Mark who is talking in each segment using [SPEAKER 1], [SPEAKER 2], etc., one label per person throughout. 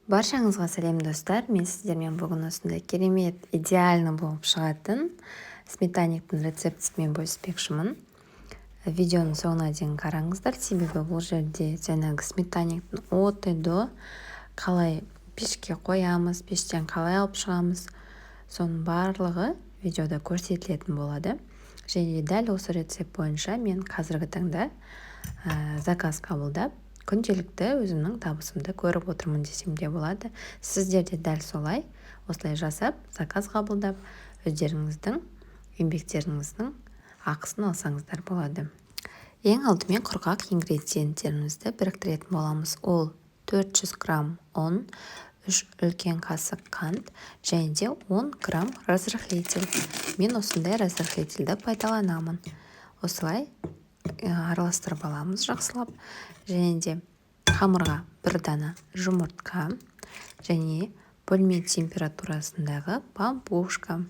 [SPEAKER 1] Баршаңызға сәлем достар, мен сіздермен бүгін осындай керемет, идеальны болып шығатын сметанниктің рецептісімен бөліспекшімін. Видеоның соңына дейін қараңыздар, себебі бұл жерде жаңағы сметанниктің от до қалай пешке қоямыз, пештен қалай алып шығамыз, соның барлығы видеода көрсетілетін болады. Және дәл осы рецепт бойынша мен қазіргі таңда заказ қабылдап күнделікті өзімнің табысымды көріп отырмын десем де болады. Сіздер де дәл солай осылай жасап, заказ қабылдап, өздеріңіздің еңбектеріңіздің ақысын алсаңыздар болады. Ең алдымен құрғақ ингредиенттерімізді біріктіретін боламыз. Ол 400 грамм ұн, 3 үлкен қасық қант және де 10 грамм разрыхлитель. Мен осындай разрыхлительді пайдаланамын. Осылай араластырып аламыз жақсылап. Және де қамырға бір дана жұмыртқа және бөлме температурасындағы пампушка.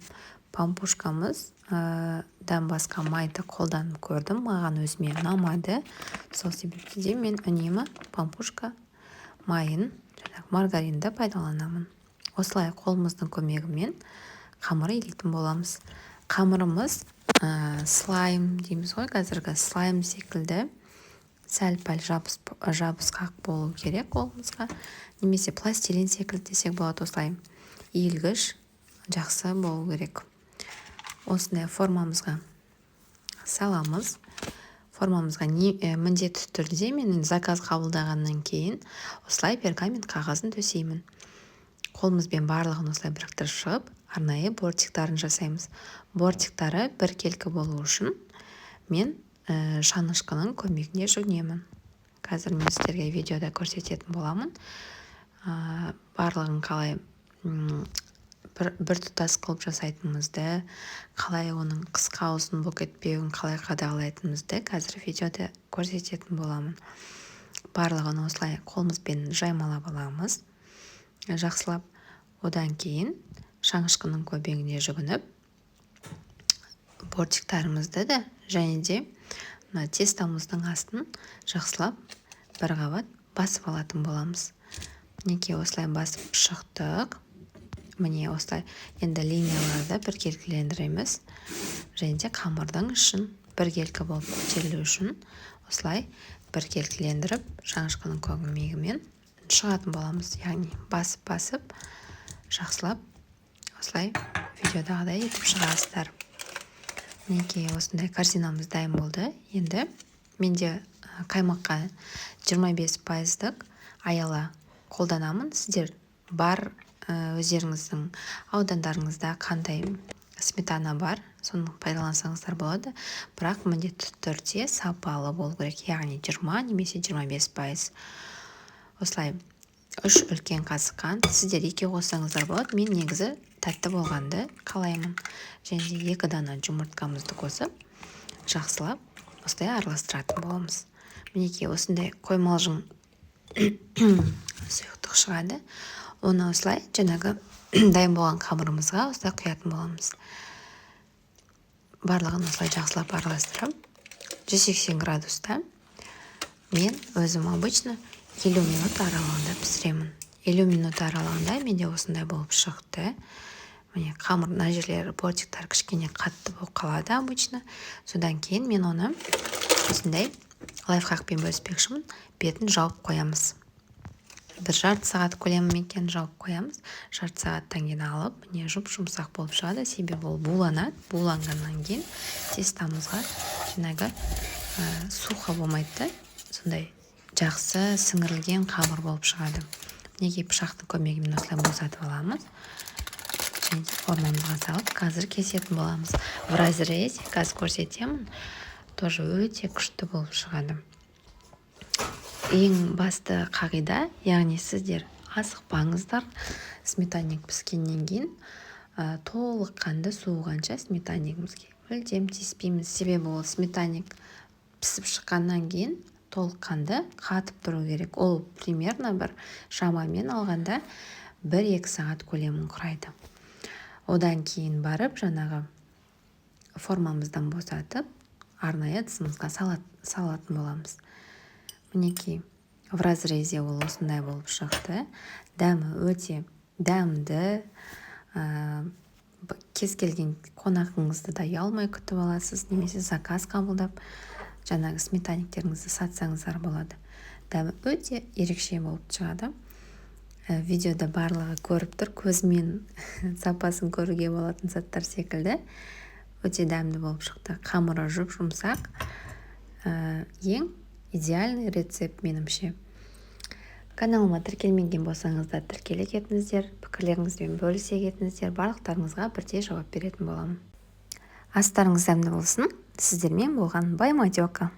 [SPEAKER 1] Пампушкамыздан басқа майды қолданып көрдім, маған өзіме ұнамады. Сол себепті де мен үнемі пампушка майын, маргаринді пайдаланамын. Осылай қолымыздың көмегімен қамыр илейтін боламыз. Қамырымыз слайм дейміз ғой, қазіргі слайм секілді сәл-пәл жабысқақ болу керек қолымызға, немесе пластилин секілді десек болады. Осылай иілгіш жақсы болу керек. Осындай формамызға саламыз. Формамызға міндетті түрде мен заказ қабылдағаннан кейін осылай пергамент қағазын төсеймін. Қолымызбен барлығын осылай біріктіріп шығып, арнайы бортиктарын жасаймыз. Бортиктары біркелкі болу үшін мен шанышқының көмегіне жүгінемін. Қазір мен сіздерге видеода көрсететін боламын. Барлығын қалай бір тұтас қылып жасайтынымызды, қалай оның қысқа ұзын болып кетпеуін қалай қадағалайтынымызды қазір видеода көрсететін боламын. Барлығын осылай қолымызбен жаймалап аламыз, жақсылап. Одан кейін шанышқының көмегіне жүгініп, бортиктарымызды да және де тестамыздың астын жақсылап бір қабат басып алатын боламыз. Мінекей осылай басып шықтық. Міне осылай енді линияларды біркелкілендіреміз. Және де қамырдың ішін біркелкі болып көтерілу үшін осылай біркелкілендіріп шанышқының көмегімен шығатын боламыз. Яғни басып жақсылап осылай видеодағыдай етіп шығасыздар. Мінекей осындай корзинамыз дайын болды. Енді менде қаймаққа 25%-ық аяла қолданамын. Сіздер бар өздеріңіздің аудандарыңызда қандай сметана бар, соны пайдалансаңыздар болады. Бірақ міндетті түрде сапалы болу керек, яғни 20 немесе 25%. Осылай 3 үлкен қасық қант. Сіздер 2 қоссаңыздар болады. Мен негізі тәтті болғанды қалаймын. Және де 2 дана жұмыртқамызды қосып, жақсылап осылай араластыратын боламыз. Мінекей осындай қоймалжың сұйықтық шығады. Оны осылай жаңағы дайын болған қамырымызға осылай құятын боламыз. Барлығын осылай жақсылап араластырып, 180 градуста мен өзім обычно 50 минут аралығында пісіремін. 50 минут аралығында менде осындай болып шықты. Міне қамыр мына жерлері бортиктар кішкене қатты болып қалады обычно. Содан кейін мен оны осындай лайфхакпен бөліспекшімін. Бетін жауып қоямыз. Бір жарты сағат көлемі екен жауып қоямыз. Жарты сағаттан кейін алып, міне жұмсақ болып шығады. Себебі ол буланады. Буланғаннан кейін тестамызға жаңағы сухо болмайды. Сондай жақсы сіңірілген қамыр болып шығады. Неге пышақтың көмегімен осылай босатып аламыз. Және формамызға салып, қазір кесетін боламыз. В разрезе қазір көрсетемін. Тоже өте күшті болып шығады. Ең басты қағида, яғни сіздер асықпаңыздар. Сметанник піскеннен кейін толыққанды суығанша сметаннигімізге мүлдем тиіспейміз. Себебі ол сметанник пісіп шыққаннан кейін толыққанды қатып тұру керек. Ол примерно бір шамамен алғанда 1-2 сағат көлемін құрайды. Одан кейін барып жаңағы формамыздан босатып арнайы ыдысымызға салатын боламыз. Мінекей в разрезе ол осындай болып шықты. Дәмі өте дәмді. Кез келген қонағыңызды да ұялмай күтіп аласыз, немесе заказ қабылдап жаңағы сметанниктеріңізді сатсаңыздар болады. Дәмі өте ерекше болып шығады. Видеода барлығы көріп тұр, көзмен сапасын көруге болатын заттар секілді. Өте дәмді болып шықты. Қамыры жұмсақ. Ең идеальный рецепт меніңше. Каналыма тіркелмеген болсаңыздар тіркеле кетіңіздер, пікірлеріңізбен бөлісе кетіңіздер, барлықтарыңызға бірдей жауап беретін боламын. Астарыңыз дәмді болсын. Сіздермен болған Баймадёка.